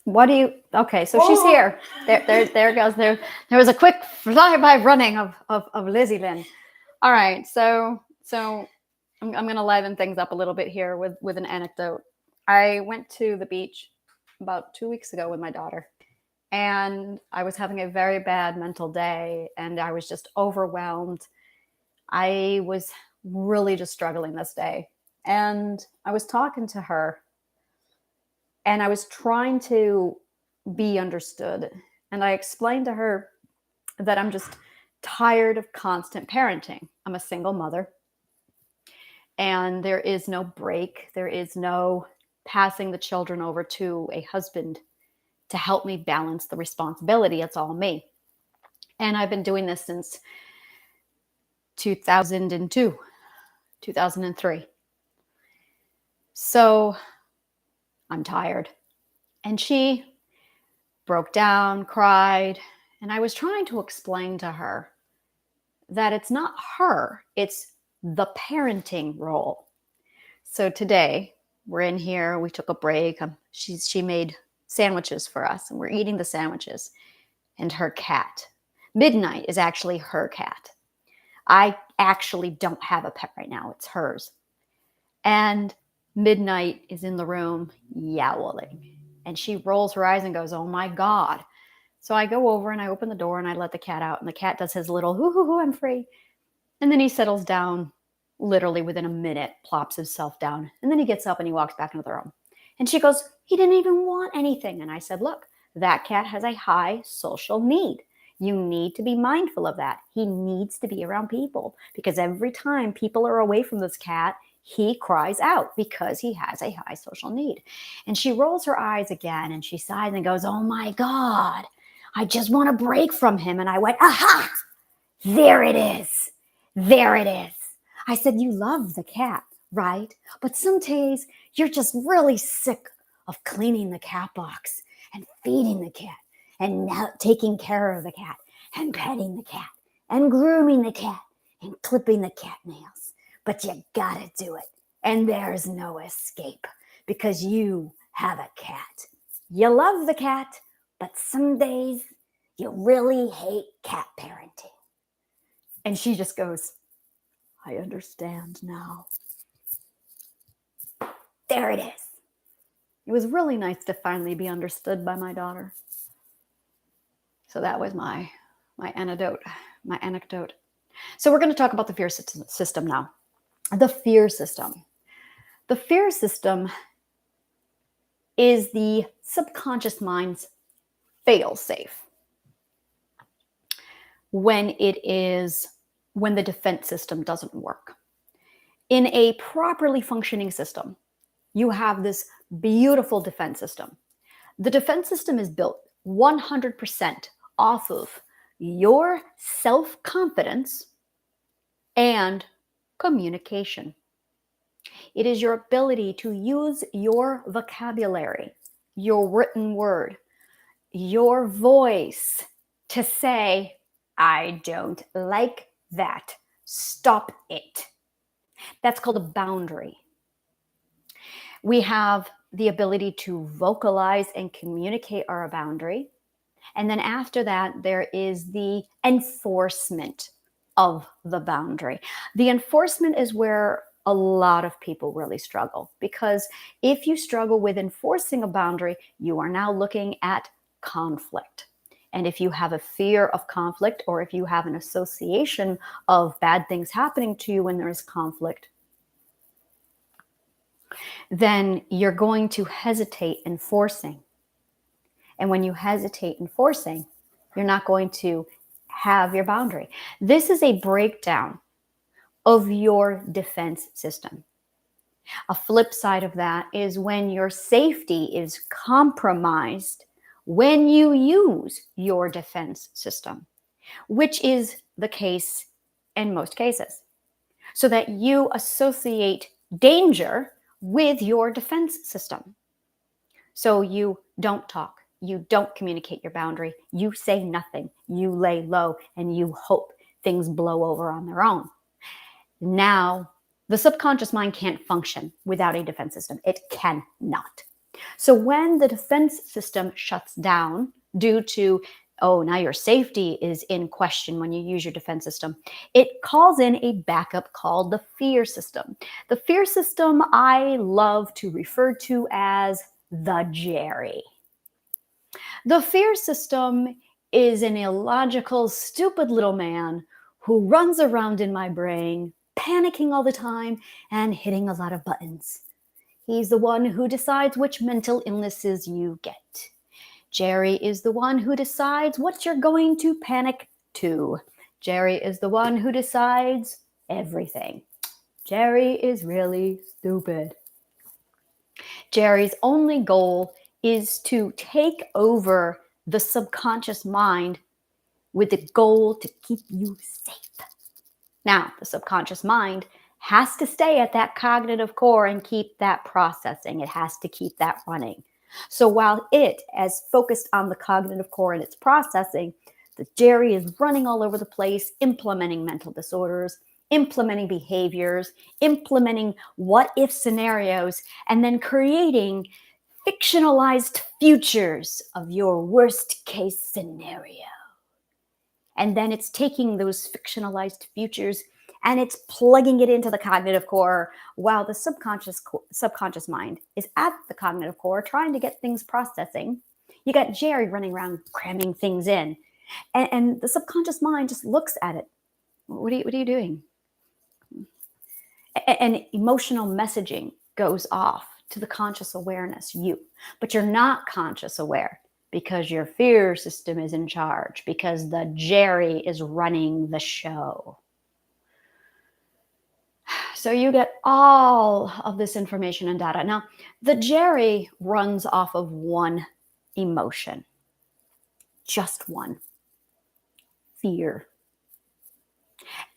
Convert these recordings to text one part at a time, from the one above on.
What do you, okay, so she's here. There goes, there was a quick flyby running of Lizzie Lynn. All right, so I'm going to liven things up a little bit here with an anecdote. I went to the beach about 2 weeks ago with my daughter, and I was having a very bad mental day, and I was just overwhelmed. I was really just struggling this day, and I was talking to her, and I was trying to be understood. And I explained to her that I'm just tired of constant parenting. I'm a single mother, and there is no break. There is no passing the children over to a husband to help me balance the responsibility. It's all me. And I've been doing this since 2002, 2003. So I'm tired. And she broke down, cried, and I was trying to explain to her that it's not her, it's the parenting role. So today, we're in here, we took a break. She made sandwiches for us, and we're eating the sandwiches. And her cat, Midnight, is actually her cat. I actually don't have a pet right now, it's hers. And Midnight is in the room yowling. And she rolls her eyes and goes, "Oh my God." So I go over and I open the door and I let the cat out. And the cat does his little, hoo, hoo, hoo, I'm free. And then he settles down literally within a minute, plops himself down. And then he gets up and he walks back into the room. And she goes, "He didn't even want anything." And I said, "Look, that cat has a high social need. You need to be mindful of that. He needs to be around people, because every time people are away from this cat, he cries out because he has a high social need." And she rolls her eyes again and she sighs and goes, "Oh my God, I just want a break from him." And I went, "Aha, there it is. There it is." I said, "You love the cat, right? But some days you're just really sick of cleaning the cat box and feeding the cat and taking care of the cat and petting the cat and grooming the cat and clipping the cat nails. But you gotta do it. And there's no escape because you have a cat. You love the cat, but some days you really hate cat parenting." And she just goes, "I understand now." There it is. It was really nice to finally be understood by my daughter. So that was my anecdote. So we're going to talk about the fear system now. The fear system. The fear system is the subconscious mind's fail-safe when the defense system doesn't work. In a properly functioning system, you have this beautiful defense system. The defense system is built 100% off of your self-confidence and communication. It is your ability to use your vocabulary, your written word, your voice to say, "I don't like that. Stop it." That's called a boundary. We have the ability to vocalize and communicate our boundary. And then after that, there is the enforcement of the boundary. The enforcement is where a lot of people really struggle, because if you struggle with enforcing a boundary, you are now looking at conflict. And if you have a fear of conflict, or if you have an association of bad things happening to you when there is conflict, then you're going to hesitate enforcing. And when you hesitate enforcing, you're not going to have your boundary. This is a breakdown of your defense system. A flip side of that is when your safety is compromised when you use your defense system, which is the case in most cases. So that you associate danger with your defense system. So you don't talk, you don't communicate your boundary, you say nothing, you lay low, and you hope things blow over on their own. Now, the subconscious mind can't function without a defense system. It cannot. So when the defense system shuts down due to, oh, now your safety is in question when you use your defense system, it calls in a backup called the fear system. The fear system I love to refer to as the Jerry. The fear system is an illogical, stupid little man who runs around in my brain, panicking all the time and hitting a lot of buttons. He's the one who decides which mental illnesses you get. Jerry is the one who decides what you're going to panic to. Jerry is the one who decides everything. Jerry is really stupid. Jerry's only goal is to take over the subconscious mind with the goal to keep you safe. Now, the subconscious mind has to stay at that cognitive core and keep that processing. It has to keep that running. So while it is focused on the cognitive core and its processing, the Jerry is running all over the place, implementing mental disorders, implementing behaviors, implementing what-if scenarios, and then creating fictionalized futures of your worst-case scenario. And then it's taking those fictionalized futures and it's plugging it into the cognitive core while the subconscious mind is at the cognitive core trying to get things processing. You got Jerry running around cramming things in. And the subconscious mind just looks at it. What are you doing? And emotional messaging goes off to the conscious awareness, you. But you're not conscious aware because your fear system is in charge, because the Jerry is running the show. So you get all of this information and data. Now, the Jerry runs off of one emotion, just one: fear.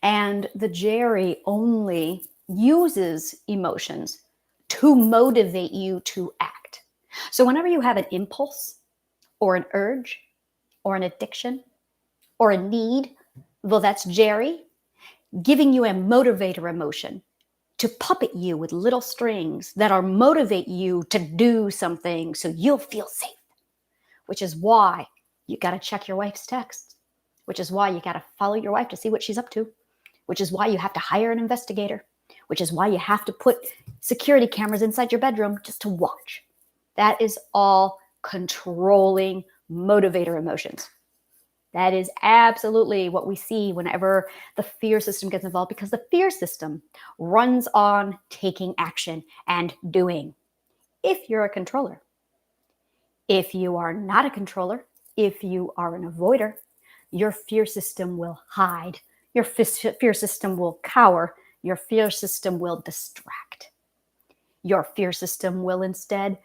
And the Jerry only uses emotions to motivate you to act. So whenever you have an impulse or an urge or an addiction or a need, well, that's Jerry giving you a motivator emotion to puppet you with little strings that'll motivate you to do something so you'll feel safe, which is why you got to check your wife's texts, which is why you got to follow your wife to see what she's up to, which is why you have to hire an investigator, which is why you have to put security cameras inside your bedroom just to watch. That is all controlling motivator emotions. That is absolutely what we see whenever the fear system gets involved, because the fear system runs on taking action and doing. If you're a controller, if you are not a controller, if you are an avoider, your fear system will hide. Your fear system will cower. Your fear system will distract. Your fear system will instead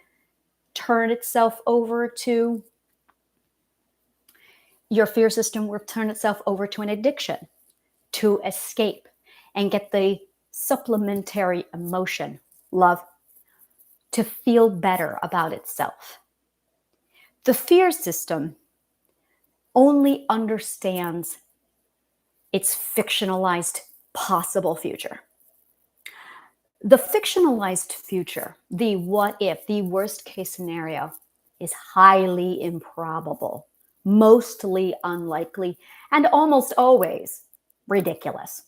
turn itself over to an addiction, to escape and get the supplementary emotion, love, to feel better about itself. The fear system only understands its fictionalized possible future. The fictionalized future, the what if, the worst case scenario, is highly improbable, mostly unlikely, and almost always ridiculous.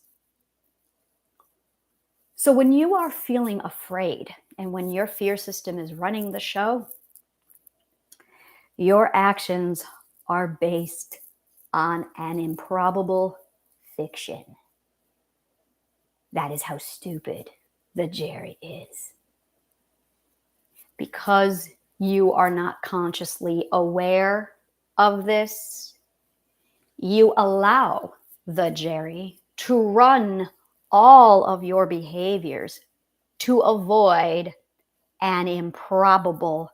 So when you are feeling afraid and when your fear system is running the show, your actions are based on an improbable fiction. That is how stupid the Jerry is. Because you are not consciously aware of this, you allow the Jerry to run all of your behaviors to avoid an improbable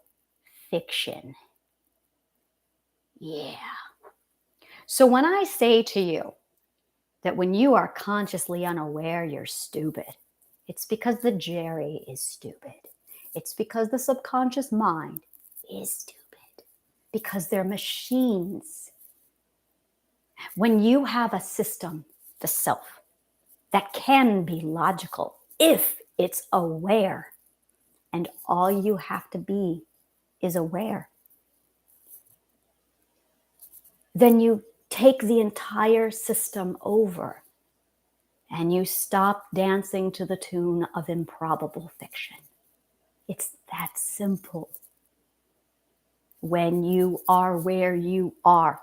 fiction. Yeah. So when I say to you that when you are consciously unaware, you're stupid, it's because the Jerry is stupid. It's because the subconscious mind is stupid, because they're machines. When you have a system, the self, that can be logical if it's aware, and all you have to be is aware. Then you take the entire system over and you stop dancing to the tune of improbable fiction. It's that simple. When you are where you are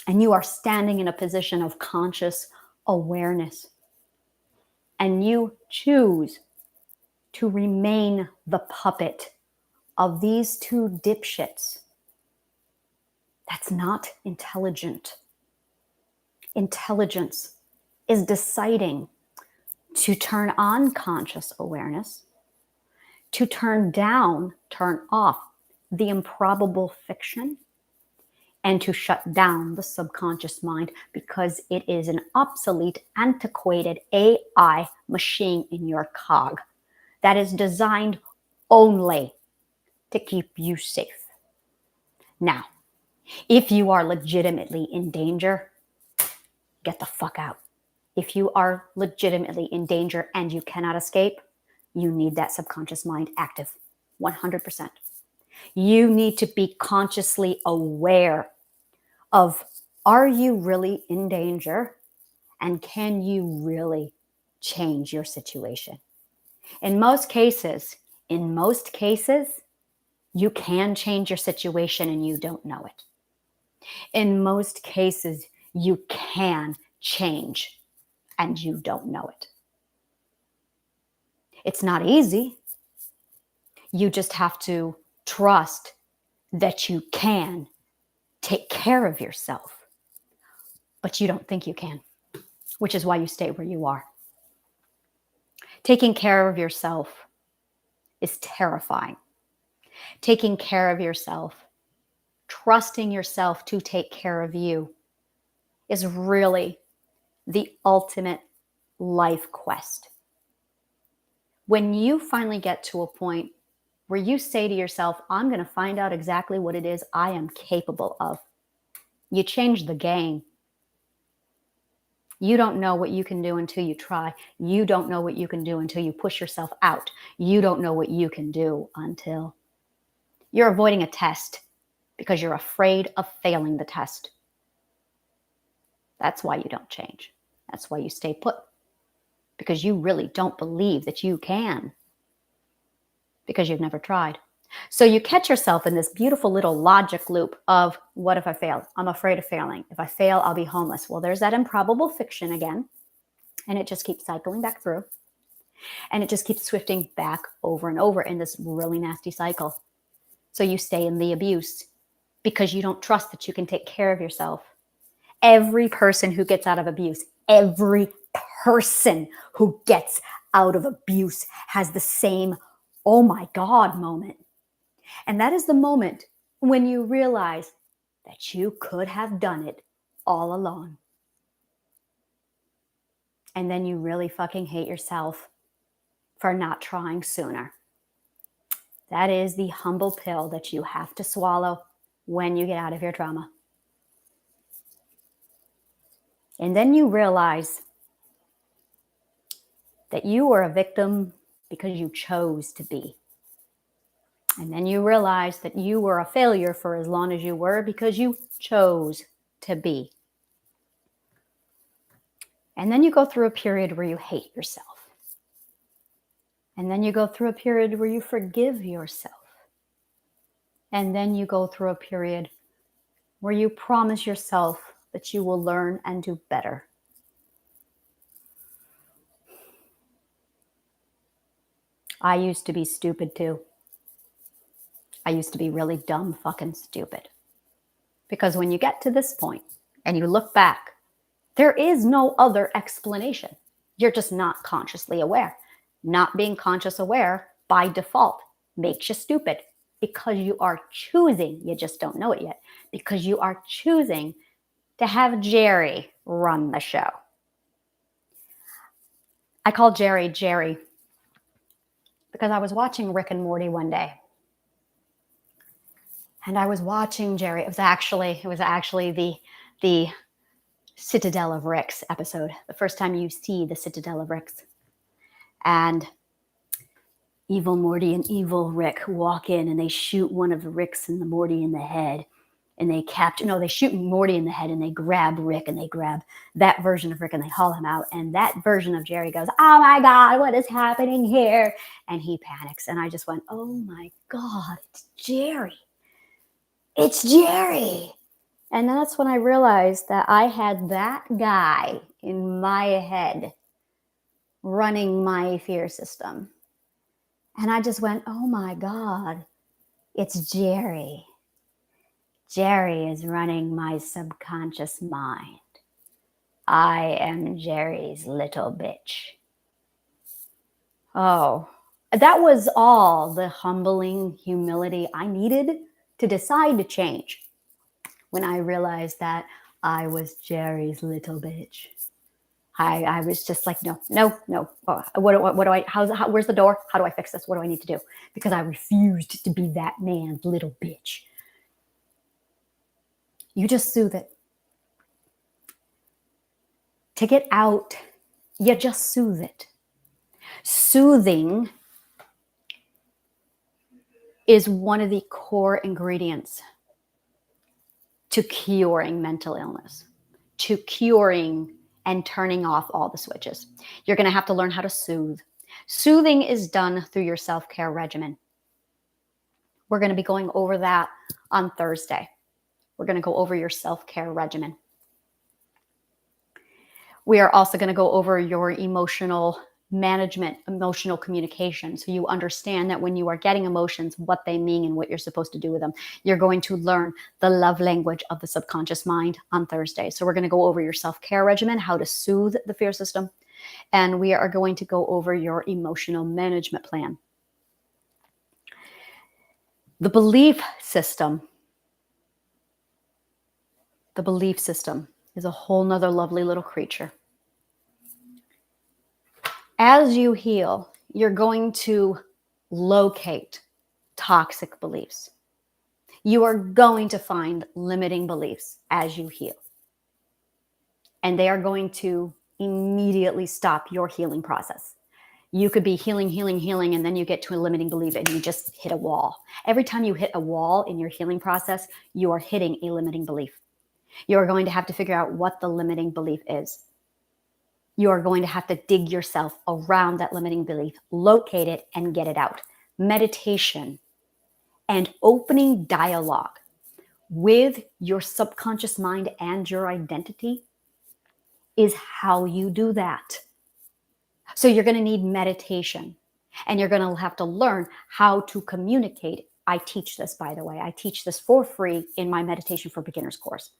and you are standing in a position of conscious awareness and you choose to remain the puppet of these two dipshits, that's not intelligent. Intelligence is deciding to turn on conscious awareness, to turn off the improbable fiction, and to shut down the subconscious mind because it is an obsolete, antiquated AI machine in your cog that is designed only to keep you safe. Now, if you are legitimately in danger, get the fuck out. If you are legitimately in danger and you cannot escape, you need that subconscious mind active, 100%. You need to be consciously aware of, are you really in danger? And can you really change your situation? In most cases, you can change your situation and you don't know it. In most cases, you can change and you don't know it. It's not easy. You just have to trust that you can take care of yourself, but you don't think you can, which is why you stay where you are. Taking care of yourself is terrifying. Taking care of yourself, trusting yourself to take care of you, is really the ultimate life quest. When you finally get to a point where you say to yourself, I'm going to find out exactly what it is I am capable of, you change the game. You don't know what you can do until you try. You don't know what you can do until you push yourself out. You don't know what you can do until you're avoiding a test because you're afraid of failing the test. That's why you don't change. That's why you stay put. Because you really don't believe that you can. Because you've never tried. So you catch yourself in this beautiful little logic loop of, what if I fail? I'm afraid of failing. If I fail, I'll be homeless. Well, there's that improbable fiction again. And it just keeps cycling back through. And it just keeps swifting back over and over in this really nasty cycle. So you stay in the abuse because you don't trust that you can take care of yourself. Every person who gets out of abuse, every person who gets out of abuse has the same, oh my God moment. And that is the moment when you realize that you could have done it all along. And then you really fucking hate yourself for not trying sooner. That is the humble pill that you have to swallow when you get out of your trauma. And then you realize that you were a victim because you chose to be. And then you realize that you were a failure for as long as you were because you chose to be. And then you go through a period where you hate yourself. And then you go through a period where you forgive yourself. And then you go through a period where you promise yourself that you will learn and do better. I used to be stupid too. I used to be really dumb fucking stupid. Because when you get to this point and you look back, there is no other explanation. You're just not consciously aware. Not being conscious aware by default makes you stupid because you are choosing, you just don't know it yet, because you are choosing to have Jerry run the show. I call Jerry because I was watching Rick and Morty one day. And I was watching Jerry. It was actually the Citadel of Ricks episode. The first time you see the Citadel of Ricks. And evil Morty and evil Rick walk in and they shoot one of the Ricks and the Morty in the head. And they they shoot Morty in the head and they grab Rick and they grab that version of Rick and they haul him out. And that version of Jerry goes, oh my God, what is happening here? And he panics. And I just went, oh my God, it's Jerry. It's Jerry. And that's when I realized that I had that guy in my head running my fear system. And I just went, oh my God, it's Jerry. Jerry is running my subconscious mind. I am Jerry's little bitch. Oh, that was all the humbling humility I needed to decide to change when I realized that I was Jerry's little bitch. I was just like, no. Where's the door? How do I fix this? What do I need to do? Because I refused to be that man's little bitch. You just soothe it. To get out, you just soothe it. Soothing is one of the core ingredients to curing mental illness, to curing and turning off all the switches. You're going to have to learn how to soothe. Soothing is done through your self-care regimen. We're going to be going over that on Thursday. We're going to go over your self-care regimen. We are also going to go over your emotional management, emotional communication. So you understand that when you are getting emotions, what they mean and what you're supposed to do with them. You're going to learn the love language of the subconscious mind on Thursday. So we're going to go over your self-care regimen, how to soothe the fear system. And we are going to go over your emotional management plan. The belief system is a whole nother lovely little creature. As you heal, you're going to locate toxic beliefs. You are going to find limiting beliefs as you heal. And they are going to immediately stop your healing process. You could be healing, and then you get to a limiting belief and you just hit a wall. Every time you hit a wall in your healing process, you are hitting a limiting belief. You are going to have to figure out what the limiting belief is. You are going to have to dig yourself around that limiting belief, locate it, and get it out. Meditation and opening dialogue with your subconscious mind and your identity is how you do that. So you're going to need meditation, and you're going to have to learn how to communicate. I teach this, by the way. I teach this for free in my Meditation for Beginners course,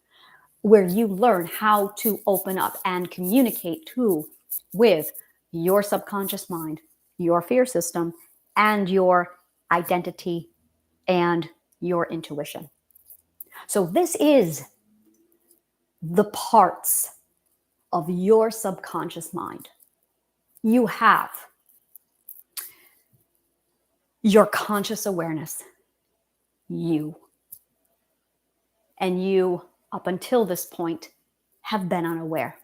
where you learn how to open up and communicate with your subconscious mind, your fear system, and your identity and your intuition. So this is the parts of your subconscious mind. You have your conscious awareness, you. And you, up until this point, have been unaware.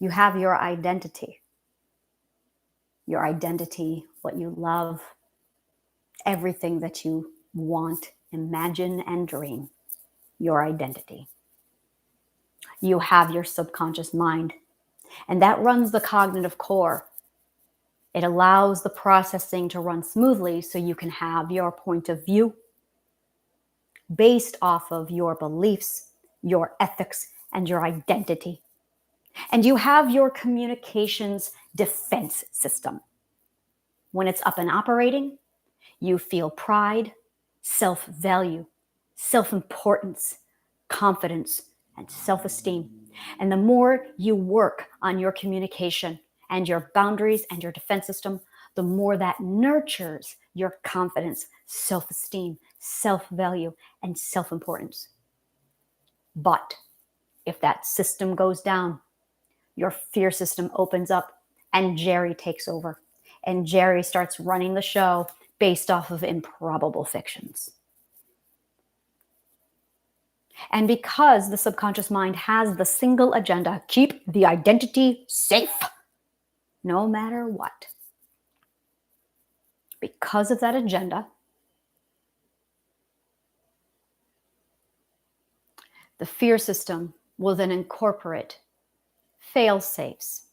You have your identity, what you love, everything that you want, imagine, and dream, your identity. You have your subconscious mind, and that runs the cognitive core. It allows the processing to run smoothly so you can have your point of view based off of your beliefs, your ethics, and your identity. And you have your communications defense system. When it's up and operating, you feel pride, self-value, self-importance, confidence, and self-esteem. And the more you work on your communication and your boundaries and your defense system, the more that nurtures your confidence, self-esteem, self-value, and self-importance. But if that system goes down, your fear system opens up and Jerry takes over. And Jerry starts running the show based off of improbable fictions. And because the subconscious mind has the single agenda, keep the identity safe, no matter what. Because of that agenda, the fear system will then incorporate fail safes,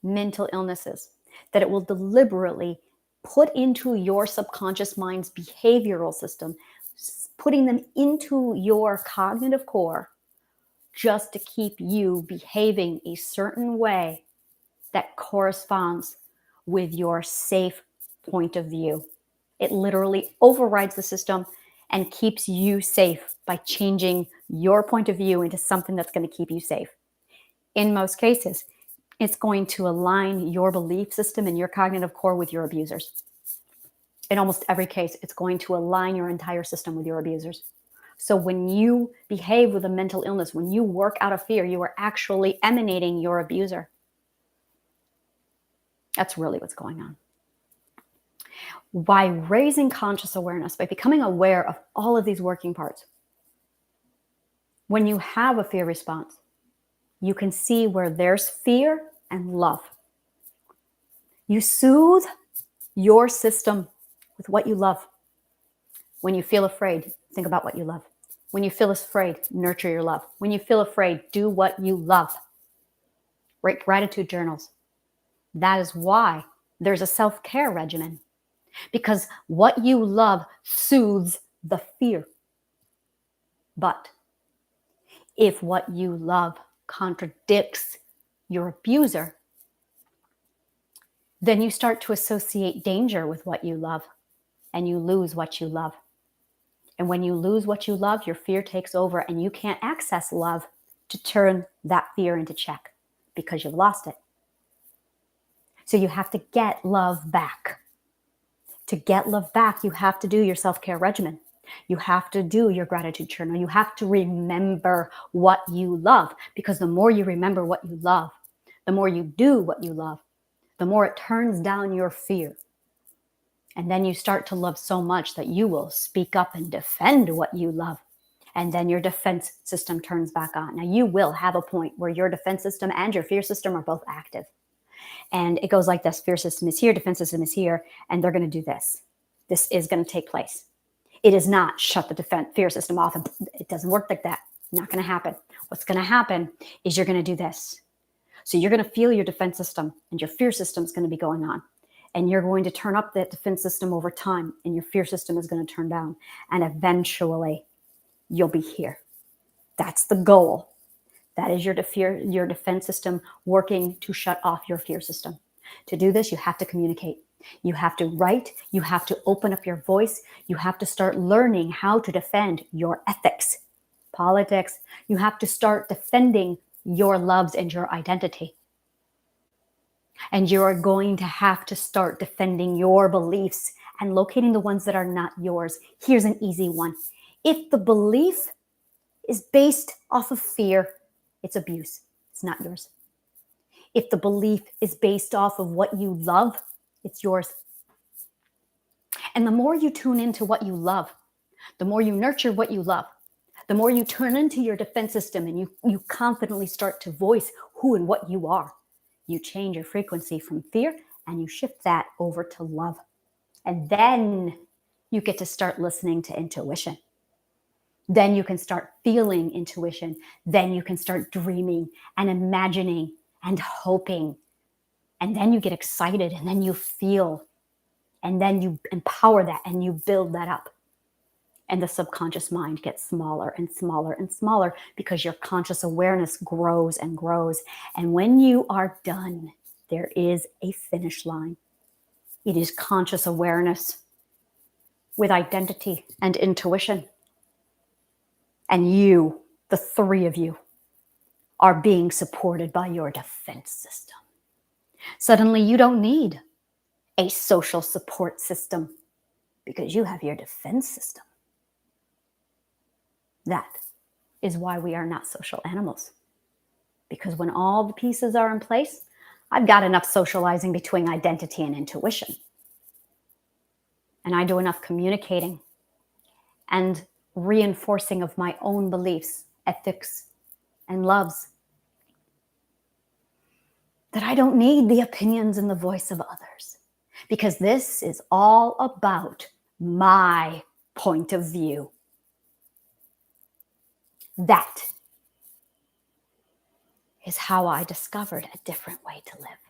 mental illnesses that it will deliberately put into your subconscious mind's behavioral system, putting them into your cognitive core just to keep you behaving a certain way that corresponds with your safe point of view. It literally overrides the system and keeps you safe by changing your point of view into something that's going to keep you safe. In most cases, it's going to align your belief system and your cognitive core with your abusers. In almost every case, it's going to align your entire system with your abusers. So when you behave with a mental illness, when you work out of fear, you are actually emanating your abuser. That's really what's going on. By raising conscious awareness, by becoming aware of all of these working parts, when you have a fear response, you can see where there's fear and love. You soothe your system with what you love. When you feel afraid, think about what you love. When you feel afraid, nurture your love. When you feel afraid, do what you love. Write gratitude journals. That is why there's a self-care regimen, because what you love soothes the fear. But if what you love contradicts your abuser, then you start to associate danger with what you love, and you lose what you love. And when you lose what you love, your fear takes over, and you can't access love to turn that fear into check because you've lost it. So you have to get love back. To get love back, you have to do your self-care regimen. You have to do your gratitude journal. You have to remember what you love, because the more you remember what you love, the more you do what you love, the more it turns down your fear. And then you start to love so much that you will speak up and defend what you love. And then your defense system turns back on. Now, you will have a point where your defense system and your fear system are both active. And it goes like this: fear system is here, defense system is here, and they're going to do this. This is going to take place. It is not shut the fear system off. And it doesn't work like that. Not going to happen. What's going to happen is you're going to do this. So you're going to feel your defense system, and your fear system is going to be going on. And you're going to turn up that defense system over time, and your fear system is going to turn down. And eventually, you'll be here. That's the goal. That is your defense system working to shut off your fear system. To do this, you have to communicate. You have to write. You have to open up your voice. You have to start learning how to defend your ethics, politics. You have to start defending your loves and your identity. And you are going to have to start defending your beliefs and locating the ones that are not yours. Here's an easy one. If the belief is based off of fear, it's abuse. It's not yours. If the belief is based off of what you love, it's yours. And the more you tune into what you love, the more you nurture what you love, the more you turn into your defense system, and you confidently start to voice who and what you are. You change your frequency from fear, and you shift that over to love. And then you get to start listening to intuition. Then you can start feeling intuition. Then you can start dreaming and imagining and hoping. And then you get excited, and then you feel, and then you empower that, and you build that up. And the subconscious mind gets smaller and smaller and smaller, because your conscious awareness grows and grows. And when you are done, there is a finish line. It is conscious awareness with identity and intuition. And you, the three of you, are being supported by your defense system. Suddenly, you don't need a social support system, because you have your defense system. That is why we are not social animals. Because when all the pieces are in place, I've got enough socializing between identity and intuition. And I do enough communicating and reinforcing of my own beliefs, ethics, and loves, that I don't need the opinions and the voice of others. because this is all about my point of view. That is how I discovered a different way to live.